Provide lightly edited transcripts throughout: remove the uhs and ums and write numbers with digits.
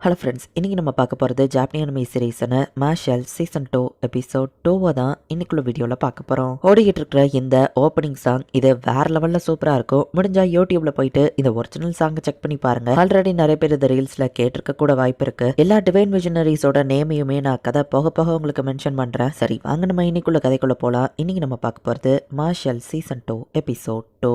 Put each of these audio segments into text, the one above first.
Hello friends, இன்றைக்கி நம்ம பார்க்க போகிறது ஜாப்பனீஸ் அனிமே சீரீஸான மார்ஷல் சீசன் 2 எபிசோட் 2 தான் இன்னைக்குள்ள வீடியோவில் பார்க்க போகிறோம். ஓடிக்கிட்டு இருக்கிற இந்த ஓப்பனிங் சாங் இது வேற லெவலில் சூப்பராக இருக்கும். முடிஞ்சால் யூடியூப்ல போயிட்டு இந்த ஒரிஜினல் சாங்கை செக் பண்ணி பாருங்க. ஆல்ரெடி நிறைய பேர் இந்த ரீல்ஸில் கேட்டிருக்க கூட வாய்ப்பு இருக்கு. எல்லா டிவைன் விஜனரிஸோட நேமையுமே நான் கதை போக போக உங்களுக்கு மென்ஷன் பண்ணுறேன். சரி வாங்க நம்ம இன்னைக்குள்ள கதைக்குள்ளே போகலாம். இன்னைக்கு நம்ம பார்க்க போகிறது மார்ஷல் சீசன் 2 எபிசோட் 2.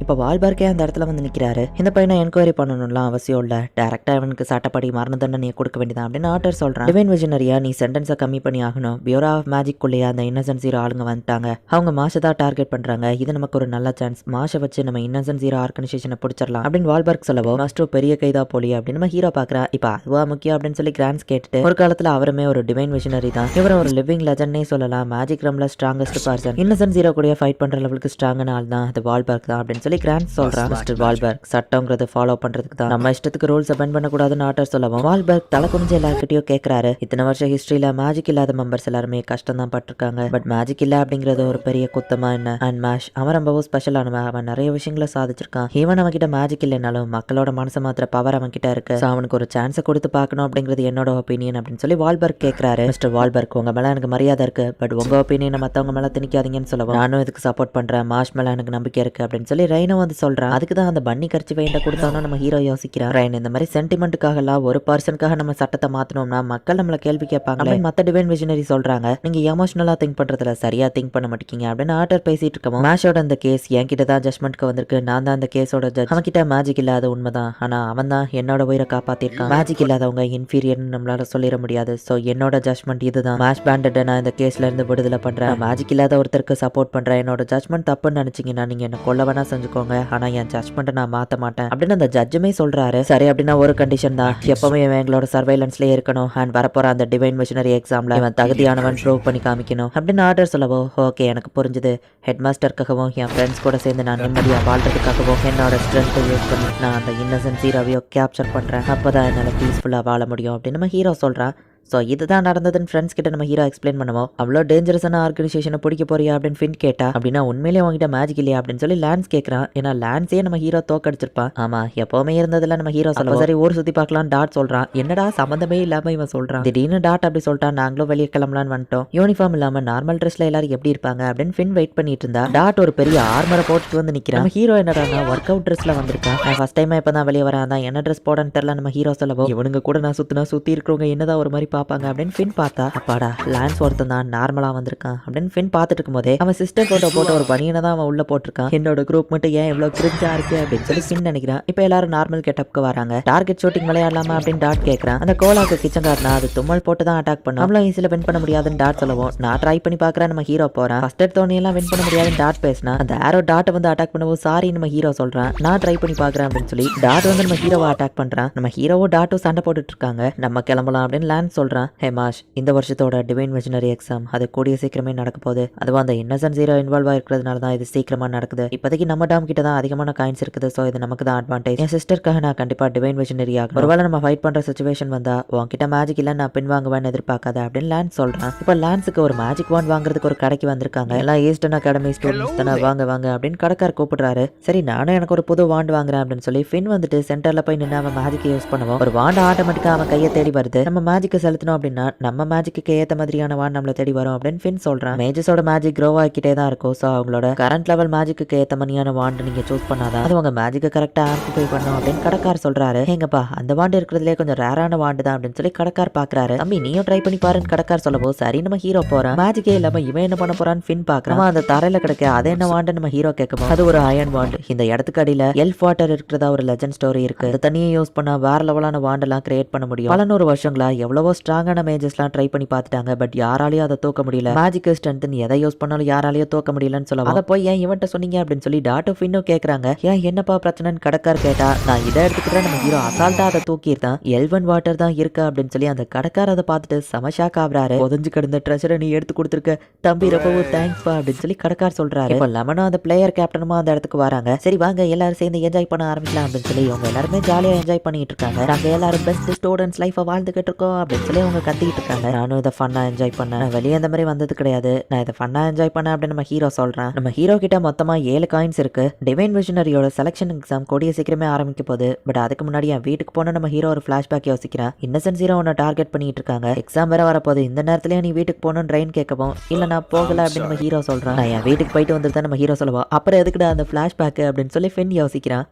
இப்போ வால்பார்க்கே அந்த இடத்துல வந்து நிற்கிறாரு. இந்த பையனை என்கொயரி பண்ணணும்லாம் அவசியம் இல்லை, டேரக்டா அவனுக்கு சட்டப்படி மரண தண்டனையை கொடுக்க வேண்டியதான் அப்படின்னு ஆர்டர் சொல்றான். டிவைன் விஜனரியா நீ சென்டென்ஸை கம்மி பண்ணி ஆகணும். பியூரோ ஆஃப் மேஜிக் குள்ளேயே அந்த இன்னசென்ட் ஜீரோ ஆளுங்க வந்துட்டாங்க. அவங்க மாஷை தான் டார்கெட் பண்றாங்க. இது நமக்கு ஒரு நல்ல சான்ஸ். மாஷை வச்சு நம்ம இன்னசென்ட் ஜீரோ ஆர்கனைசேஷனை பிடிச்சிடலாம் அப்படின்னு வால்பார்க் சொல்லவோ, மாஸ்டர் பெரிய கைதா போலி அப்படின்னு நம்ம ஹீரோ பாக்குறா. இப்போ அதுவா முக்கியம் அப்படின்னு சொல்லி கிராண்ட்ஸ் கேட்டுட்டு ஒரு காலத்துல அவருமே ஒரு டிவைன் விஜனரி தான். இவரும் ஒரு லிவிங் லெஜண்ட்னே சொல்லலாம். மேஜிக் ரம்ல ஸ்ட்ராங்கஸ்ட் பர்சன். இன்னசென்ட் ஜீரோ கூட ஃபைட் பண்ற லெவலுக்கு ஸ்ட்ராங்கான ஆள் தான் அது வால்பார்க் தான் அப்படின்னு சொல்லி கிராண்ட்ஸ் சொல்றான். மிஸ்டர் வால்பர்க் சட்டங்கிறத ஃபாலோ பண்றதுக்கு தான், நம்ம இஷ்டத்துக்கு ரூல்ஸ் பெண்ட் பண்ணக்கூடாதுன்னு ஆர்டர் சொல்லவும் வால்பர்க் தலை குனிஞ்சு எல்லார்கிட்டயும் கேட்கறாரு. இத்தனை வருஷம் ஹிஸ்டரியில மேஜிக் இல்லாத மெம்பர்ஸ் எல்லாருமே கஷ்டம் தான் பட்டிருக்காங்க. பட் மேஜிக் இல்ல அப்படிங்கறது ஒரு பெரிய குத்தமா என்ன? அண்ட் மேஷ் அவன் ரொம்பவும் ஸ்பெஷலானவன். அவன் நிறைய விஷயங்களை சாதிச்சிருக்கான். ஈவன் அவன் கிட்ட மேஜிக் இல்லைனாலும் மக்களோட மனசை மாத்திர பவர் அவன் கிட்ட இருக்கு. அவனுக்கு ஒரு சான்ஸை கொடுத்து பார்க்கணும் அப்படிங்கிறது என்னோட ஒப்பீனியன் அப்படின்னு சொல்லி வால்பர்க் கேட்கறாரு. மிஸ்டர் வால்பர்க் உங்க மேல எனக்கு மரியாதை இருக்கு, பட் உங்க ஒப்பீனியனை மத்தவங்க மேல திணிக்காதீங்கன்னு சொல்லவும், நானும் இதுக்கு சப்போர்ட் பண்றேன். மாஷ் மேல எனக்கு நம்பிக்கை இருக்கு அப்படின்னு சொல்லி ரெய்னோ வந்து சொல்றான். அதுக்கு தான் அந்த பன்னி கரிச்சி வேண்ட கொடுத்தாலும் நம்ம ஹீரோ யோசிக்கிறான். ரைன் இந்த மாதிரி சென்டிமெண்ட்டுக்காக எல்லாம் ஒரு பர்சனுக்காக நம்ம சட்டத்தை மாத்தணும்னா மக்கள் நம்மள கேள்வி கேட்பாங்க. மத்த டிவைன் விஜனரி சொல்றாங்க, நீங்க எமோஷனலா திங்க் பண்றதுல சரியா திங்க் பண்ண மாட்டீங்க அப்படின்னு ஆர்டர் பேசிட்டு இருக்கோம். மேஷோட அந்த கேஸ் என்கிட்ட தான் ஜட்மெண்ட்க்கு வந்திருக்கு. நான் தான் அந்த கேஸோட ஜட்ஜ். அவன் கிட்ட மேஜிக் இல்லாத உண்மைதான், ஆனா அவன் தான் என்னோட உயிரை காப்பாத்திருக்கான். மேஜிக் இல்லாதவங்க இன்ஃபீரியர்னு நம்மளால சொல்லிட முடியாது. சோ என்னோட ஜட்மெண்ட் இதுதான். மேஷ் பேண்டட் நான் இந்த கேஸ்ல இருந்து விடுதலை பண்றேன். மேஜிக் இல்லாத ஒருத்தருக்கு சப்போர்ட் பண்றேன். என்னோட ஜட்மெண்ட் தப்புன்னு நினைச்சீங்கன்னா நீங்க என்ன கொல்ல வேணா செஞ்சுக்கோங்க, ஆனா என் ஜட்மெண்ட் நான் மாத்த மாட்டேன் அப்படின்னு அந்த ஜட்ஜுமே சொல்றாரு. சரி அப்படின்னா ஒரு கண்டிஷன் தான், எப்பவுமே எங்களோட சர்வைலன்ஸ்லயே இருக்கணும். அண்ட் வரப்போற அந்த டிவைன் மிஷனரி எக்ஸாம்ல இவன் தகுதியானவன் ப்ரூவ் பண்ணி காமிக்கணும் அப்படின்னு ஆர்டர் சொல்லவோ, ஓகே எனக்கு புரிஞ்சுது. ஹெட் மாஸ்டருக்காகவும் என் ஃப்ரெண்ட்ஸ் கூட சேர்ந்து நான் நிம்மதியா வாழ்றதுக்காகவும் என்னோட ஸ்ட்ரென்த்தை யூஸ் பண்ணி நான் அந்த இன்னசென்ட் ஜீரோவையோ கேப்சர் பண்றேன். அப்பதான் என்னால பீஸ்ஃபுல்லா வாழ முடியும் அப்படின்னு நம்ம ஹீரோ சொல்றான். ஸோ இதுதான் நடந்ததுன்னு ஃப்ரெண்ட்ஸ் கிட்ட நம்ம ஹீரோ எக்ஸ்பிளைன் பண்ணுவோம். அவ்வளோ டேஞ்சரஸான ஆர்கனைசேஷனை பிடிக்க போறியா அப்படின்னு ஃபின் கேட்டா, அப்படின்னா உண்மையிலேயே உங்ககிட்ட மேஜிக் இல்லையா அப்படின்னு சொல்லி லான்ஸ் கேட்கறான். ஏன்னா லான்ஸே நம்ம ஹீரோ தோக்கடிச்சிருப்பான். ஆமா எப்பவுமே இருந்ததுல நம்ம ஹீரோ சொல்லுவோம். சரி ஊர் சுத்தி பார்க்கலாம் டாட் சொல்றான். என்னடா சம்மந்தமே இல்லாம இவன் சொல்றான். திடீர்னு டாட் அப்படி சொல்லிட்டான். நாங்களும் வெளியே கிளம்பலான்னு வந்துட்டோம். யூனிஃபார்ம் இல்லாம நார்மல் ட்ரெஸ்ல எல்லாரும் எப்படி இருப்பாங்க அப்படின்னு ஃபின் வெயிட் பண்ணிட்டு இருந்தா, டாட் ஒரு பெரிய ஆர்மரை போட்டுட்டு வந்து நிக்கிறான். நம்ம ஹீரோ என்னடா ஒர்க் அவுட் ட்ரெஸ்ல வந்திருக்கான். நான் ஃபர்ஸ்ட் டைம் இப்பதான் வெளியே வரேன், தான் என்ன ட்ரெஸ் போடன்னு தெரியல நம்ம ஹீரோ சொல்லவும், இவனுங்க கூட நான் சுத்தி இருக்கிறவங்க என்னதான் ஒரு மாதிரி பாப்பாங்க அப்படின்னு ஃபின் பார்த்தா, அப்பாடா லான்ஸ் ஒருத்தன் தான் நார்மலா வந்திருக்கான் அப்படின்னு ஃபின் பார்த்துட்டு இருக்கும் போதே அவன் சிஸ்டர் போட்டோ போட்ட ஒரு பனியனை தான் அவன் உள்ள போட்டிருக்கான். என்னோட குரூப் மட்டும் ஏன் இவ்வளவு கிரிஞ்சா இருக்கு அப்படின்னு சொல்லி ஃபின் நினைக்கிறான். இப்போ எல்லாரும் நார்மல் கெட்டப்க்கு வராங்க. டார்கெட் ஷூட்டிங் விளையாடலாமா அப்படின்னு டாட் கேட்கறான். அந்த கோலாக்கு கிச்சன் கார்னா அது தும்மல் போட்டு தான் அட்டாக் பண்ணும். நம்மளும் ஈஸியில வின் பண்ண முடியாதுன்னு டாட் சொல்லவும், நான் ட்ரை பண்ணி பாக்குறேன் நம்ம ஹீரோ போறான். ஃபர்ஸ்ட் எடுத்தோன்னே எல்லாம் வின் பண்ண முடியாதுன்னு டாட் பேசினா, அந்த ஆரோ டாட்டை வந்து அட்டாக் பண்ணவும் சாரி நம்ம ஹீரோ சொல்றான். நான் ட்ரை பண்ணி பாக்குறேன் அப்படின்னு சொல்லி டாட் வந்து நம்ம ஹீரோவை அட்டாக் பண்றான். நம்ம ஹீரோவும் டாட்டும் சண்டை போட்டுட்டு இருக்காங்க. நம்ம கிளம்பலாம் அப்படின்னு லான்ஸ் சொல்றான். ஹே மாஷ், இந்த வருஷத்தோட டிவைன் விஜனரி எக்ஸாம் அது கூடிய சீக்கிரமே நடக்க போகுது. அதுவும் அந்த இன்னசென்ட் ஜீரோ இன்வால்வ் ஆயிருக்கிறதுனால தான் இது சீக்கிரமா நடக்குது. இப்போதைக்கு நம்ம டாம் கிட்ட தான் அதிகமான காயின்ஸ் இருக்குது. ஸோ இது நமக்கு தான் அட்வான்டேஜ். என் சிஸ்டருக்காக நான் கண்டிப்பா டிவைன் விஜனரி ஆகும். ஒருவேளை நம்ம ஃபைட் பண்ற சிச்சுவேஷன் வந்தா உன்கிட்ட மேஜிக் இல்ல நான் பின் வாங்குவேன்னு எதிர்பார்க்காத அப்படின்னு லான்ஸ் சொல்றான். இப்போ லான்ஸுக்கு ஒரு மேஜிக் வாண்ட் வாங்குறதுக்கு ஒரு கடைக்கு வந்திருக்காங்க. எல்லாம் ஈஸ்டர்ன் அகாடமி ஸ்டூடெண்ட்ஸ் தானே, வாங்க வாங்க அப்படின்னு கடைக்கார் கூப்பிடுறாரு. சரி நானும் எனக்கு ஒரு புது வாண்ட் வாங்குறேன் அப்படின்னு சொல்லி ஃபின் வந்துட்டு சென்டர்ல போய் நின்று அவன் மேஜிக்கை யூஸ் பண்ணுவோம். ஒரு வாண்ட் ஆட்டோமேட்டிக்கா அவன் கையை தேடி வருது. நம்ம மேஜிக்கை செலுத்தணும் அப்படின்னா நம்ம மேஜிக்கு ஏற்ற மாதிரியான வாண்ட் நம்மள தேடி வரும் அப்படின்னு ஃபின் சொல்றான். மேஜஸோட மேஜிக் க்ரோ ஆகிக்கிட்டே தான் இருக்கும். ஸோ அவங்களோட கரண்ட் லெவல் மேஜிக்கு ஏற்ற மாதிரியான வாண்ட் நீங்க சூஸ் பண்ணாதான் அது உங்க மேஜிக்கை கரெக்டா ஆம்பிஃபை பண்ணும் அப்படின்னு கடைக்கார் சொல்றாரு. எங்கப்பா அந்த வாண்ட் இருக்கிறதுலே கொஞ்சம் ரேரான வாண்டு தான் அப்படின்னு சொல்லி கடைக்கார் பாக்குறாரு. தம்பி நீயும் ட்ரை பண்ணி பாருன்னு கடைக்கார் சொல்லவோ, சரி நம்ம ஹீரோ போறான். மேஜிக்கே இல்லாம இவன் என்ன பண்ண போறான்னு ஃபின் பாக்குறான். அந்த தரையில கிடைக்க அது என்ன வாண்டு நம்ம ஹீரோ கேட்கும். அது ஒரு அயன் வாண்ட். இந்த இடத்துக்கு அடியில எல்ஃப் வாட்டர் இருக்கிறதா ஒரு லெஜண்ட் ஸ்டோரி இருக்கு. அந்த தண்ணியை யூஸ் பண்ணா வேற லெவலான வாண்ட் எல்லாம் கிரியேட் பண்ண முடியும். பல நூறு வருஷங்களா எவ்வளவோ ஸ்ட்ராங்கான மேஜஸ் எல்லாம் ட்ரை பண்ணி பார்த்துட்டாங்க. பட் யாராலையும் அதை தூக்க முடியல. மேஜிக் ஸ்ட்ரென்த் எதை யூஸ் பண்ணாலும் யாராலையும் தூக்க முடியலன்னு சொல்லுவாங்க. அதை போய் ஏன் இவன்ட்ட சொன்னீங்க அப்படின்னு சொல்லி டாட்டோ ஃபின்னும் கேட்கறாங்க. ஏன் என்னப்பா பிரச்சனைன்னு கடைக்கார் கேட்டா, நான் இதை எடுத்துக்கிட்டா நம்ம ஹீரோ அசால்ட்டா அதை தூக்கிட்டான். எல்வன் வாட்டர் தான் இருக்கா அப்படின்னு சொல்லி அந்த கடைக்கார் அதை பார்த்துட்டு சமஷாக் ஆகுறாரு. புதஞ்சு கிடந்த ட்ரெஷரை நீ எடுத்து கொடுத்துருக்க தம்பி, ரொம்பவும் தேங்க்ஸ் பா அப்படின்னு சொல்லி கடைக்கார் சொல்றாரு. இப்போ லெமனும் அந்த பிளேயர் கேப்டனுமா அந்த இடத்துக்கு வராங்க. சரி வாங்க எல்லாரும் சேர்ந்து என்ஜாய் பண்ண ஆரம்பிக்கலாம் அப்படின்னு சொல்லி அவங்க எல்லாருமே ஜாலியா என்ஜாய் பண்ணிட்டு இருக்காங்க. நாங்க எல்லாரும் பெஸ்ட் ஸ்டூடெண்ட்ஸ் லைஃபை வாழ்ந்துகிட்டு இருக்கோம் அப்படின்னு சொல்லி அவங்க கத்திட்டு இருக்காங்க. நானும் இதை ஃபன்னா என்ஜாய் பண்ணேன், வெளியே அந்த மாதிரி வந்தது கிடையாது, நான் இதை ஃபன்னா என்ஜாய் பண்ணேன் அப்படின்னு நம்ம ஹீரோ சொல்றேன். நம்ம ஹீரோ கிட்ட மொத்தமா 7 காயின்ஸ் இருக்கு. டிவைன் விஷனரியோட செலக்ஷன் எக்ஸாம் கூடிய சீக்கிரமே ஆரம்பிக்க போகுது. பட் அதுக்கு முன்னாடி என் வீட்டுக்கு போன நம்ம ஹீரோ ஒரு பிளாஷ்பேக் யோசிக்கிறேன். இன்னசென்ட் ஹீரோ உன்னை டார்கெட் பண்ணிட்டு இருக்காங்க, எக்ஸாம் வேற வரப்போகுது, இந்த நேரத்துலயே நீ வீட்டுக்கு போகணும்னு ட்ரெயின் கேட்கவும் இல்ல நான் போகல அப்படின்னு நம்ம ஹீரோ சொல்றான். நான் என் வீட்டுக்கு போயிட்டு வந்துட்டு நம்ம ஹீரோ சொல்லுவோம். அப்புறம் எதுக்குடா அந்த பிளாஷ்பேக் அப்படின்னு சொல்லி ஃபின் யோசிக்கிறான்.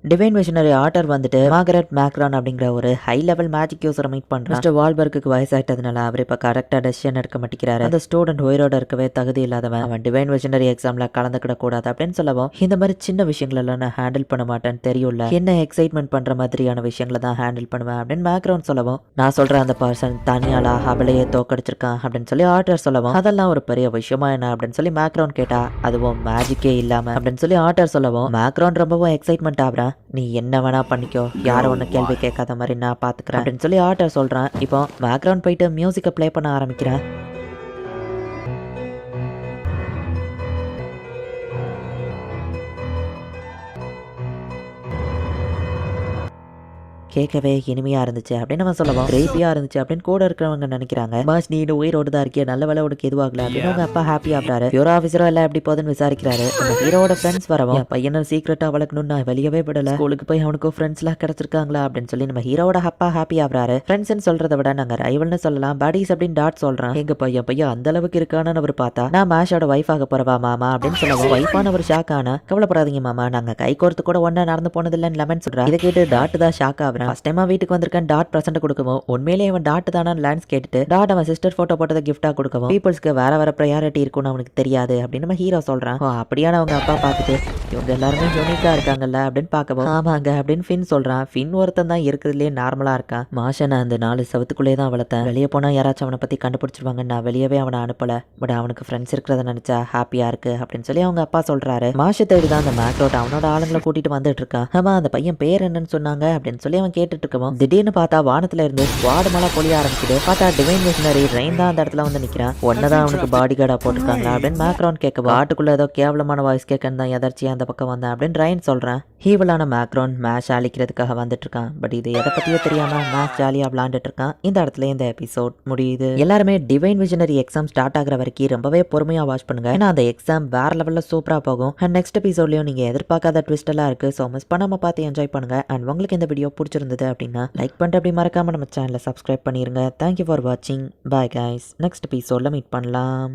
டிவைன் விஷனரி ஆர்டர் வந்துட்டு மார்கரெட் மேக்ரான் அப்படிங்கிற ஒரு ஹை லெவல் மேஜிக் யூஸரை மீட் பண்றான். மிஸ்டர் வால்பர்க்கு வயசாயிட்டதுனால அவர் இப்ப கரெக்டா டெசிஷன் எடுக்க மாட்டேங்கிறாரு. அந்த ஸ்டூடெண்ட் உயிரோட இருக்கவே தகுதி இல்லாதவன், அவன் டிவைன் விஷனரி எக்ஸாம்ல கலந்துக்கிட கூடாது அப்படின்னு சொல்லவும் இந்த மாதிரி சின்ன விஷயங்கள் எல்லாம் நான் ஹேண்டில் பண்ண மாட்டேன்னு தெரியும்ல, என்ன எக்ஸைட்மெண்ட் பண்ற மாதிரியான விஷயங்களை தான் ஹேண்டில் பண்ணுவேன் அப்படின்னு மேக்ரான் சொல்லவும், நான் சொல்றேன் அந்த பர்சன் தனியாலா அவளையே தோக்கடிச்சிருக்கான் அப்படின்னு சொல்லி ஆர்டர் சொல்லவும், அதெல்லாம் ஒரு பெரிய விஷயமா என்ன அப்படின்னு சொல்லி மேக்ரான் கேட்டா, அதுவும் மேஜிக்கே இல்லாம அப்படின்னு சொல்லி ஆர்டர் சொல்லவும் மேக்ரான் ரொம்பவும் எக்ஸைட்மெண்ட் ஆகுறான். நீ என்ன வேணா பண்ணிக்கோ, யாரும் ஒன்று கேள்வி கேட்காத மாதிரி நான் பாத்துக்கிறேன் அப்படின்னு சொல்லி ஆர்டர் சொல்றான். இப்போ பேக்ரவுண்ட் போயிட்டு மியூசிக்கை ப்ளே பண்ண ஆரம்பிக்கிறேன். கேட்கவே இனிமையா இருந்துச்சு அப்படின்னு நம்ம சொல்லலாம். கிரேப்பியா இருந்துச்சு அப்படின்னு கூட இருக்கிறவங்க நினைக்கிறாங்க. பாஸ் நீ உயிரோடு தான் இருக்கிய, நல்ல வேலை உனக்கு எதுவாகல அப்படின்னு அவங்க அப்பா ஹாப்பி ஆகுறாரு. பியூரோ ஆஃபீஸரோ எல்லாம் எப்படி போதுன்னு விசாரிக்கிறாரு. நம்ம ஹீரோட ஃப்ரெண்ட்ஸ் வரவும் பையனை சீக்கிரட்டா வளர்க்கணும்னு நான் வெளியவே விடல, ஸ்கூலுக்கு போய் அவனுக்கும் ஃப்ரெண்ட்ஸ் எல்லாம் கிடைச்சிருக்காங்களா அப்படின்னு சொல்லி நம்ம ஹீரோட அப்பா ஹாப்பி ஆகுறாரு. ஃப்ரெண்ட்ஸ்ன்னு சொல்றதை விட நாங்க ரைவல்னு சொல்லலாம், படீஸ் அப்படின்னு டாட் சொல்றான். எங்க பையன் அந்த அளவுக்கு இருக்கான்னு அவர் பார்த்தா நான் மேஷோட வைஃப் ஆக போறவா மாமா அப்படின்னு சொல்லுவோம். வைஃபான ஒரு ஷாக் ஆனா, கவலைப்படாதீங்க மாமா, நாங்க கை கோர்த்து கூட ஒன்னா நடந்து போனதில்லைன்னு லெமன் சொல்றா. இதை கேட்டு டாட் தான் ஷாக் ஆகுறேன். ஃபர்ஸ்ட் டைமா வீட்டுக்கு வந்திருக்கேன் டாட் பிரசன்ட் கொடுக்கவும் உண்மையிலேயே அவன் டாட் தானே லேண்ட்ஸ் கேட்டுட்டு டாட் அவன் சிஸ்டர் போட்டோ போட்டதை கிஃப்டா கொடுக்கவும் பீப்புள்ஸ்க்கு வேற ப்ரையாரிட்டி இருக்கும்னு அவனுக்கு தெரியாது அப்படின்னு நம்ம ஹீரோ சொல்றான். அப்படியான அவங்க அப்பா பார்த்துட்டு இவங்க எல்லாருமே யூனிக்கா இருக்காங்கல்ல அப்படின்னு பார்க்கவும் ஆமாங்க அப்படின்னு ஃபின் சொல்றான். ஃபின் ஒருத்தன் தான் இருக்கிறதுலே நார்மலா இருக்கான். மாஷனை அந்த 4 செவத்துக்குள்ளே தான் வளர்த்தேன், வெளியே போனா யாராச்சும் அவனை பத்தி கண்டுபிடிச்சிருவாங்க, நான் வெளியவே அவனை அனுப்பல, பட் அவனுக்கு ஃப்ரெண்ட்ஸ் இருக்கிறத நினைச்சா ஹாப்பியா இருக்கு அப்படின்னு சொல்லி அவங்க அப்பா சொல்றாரு. மாஷை தேடி தான் அந்த மேக்ரோட் அவனோட ஆளுங்களை கூட்டிட்டு வந்துட்டு இருக்கான். ஆமா அந்த பையன் பேர் என்னன்னு சொன்னாங்க அப்படின்னு சொல்லி அவன் கேட்டுட்டு இருக்கவும் திடீர்னு பார்த்தா வானத்துல இருந்து ஸ்குவாட் மழை பொழிய ஆரம்பிக்குது. பார்த்தா டிவைன் மிஷனரி ரெயின் தான் அந்த இடத்துல வந்து நிக்கிறான். ஒன்னதான் அவனுக்கு பாடி கார்டா போட்டிருக்காங்களா அப்படின்னு மேக்ரான் கேட்க, காட்டுக்குள்ள ஏதோ கேவலமான வாய்ஸ் கேட்கன்னு தான் எதர்ச்சியா அந்த பக்கம் வந்தேன் அப்படின்னு ரெயின் சொல்றேன். ஹீவலான மேக்ரான் மேட்ச் அழிக்கிறதுக்காக வந்துட்டு இருக்கான். பட் இது எதை பத்தியோ தெரியாம மேட்ச் ஜாலியா விளாண்டுட்டு இருக்கான். இந்த இடத்துல இந்த எபிசோட் முடியுது. எல்லாருமே டிவைன் விஷனரி எக்ஸாம் ஸ்டார்ட் ஆகிற வரைக்கும் ரொம்பவே பொறுமையா வாட்ச் பண்ணுங்க, ஏன்னா அந்த எக்ஸாம் வேற லெவல்ல சூப்பரா போகும். அண்ட் நெக்ஸ்ட் எபிசோட்லயும் நீங்க எதிர்பார்க்காத ட்விஸ்ட் எல்லாம் இருக்கு. ஸோ மிஸ் பண்ணாம பார்த்து என்ஜாய் பண்ணுங்க. அண்ட் உங்களுக்கு இந்த வீடியோ பிடிச்சிருந்தது அப்படின்னா லைக் பண்ணிட்டு அப்படி மறக்காம நம்ம சேனலை சப்ஸ்கிரைப் பண்ணிருங்க. தேங்க்யூ ஃபார் வாட்சிங். பாய் கைஸ், நெக்ஸ்ட் எபிசோட்ல மீட் பண்ணலாம்.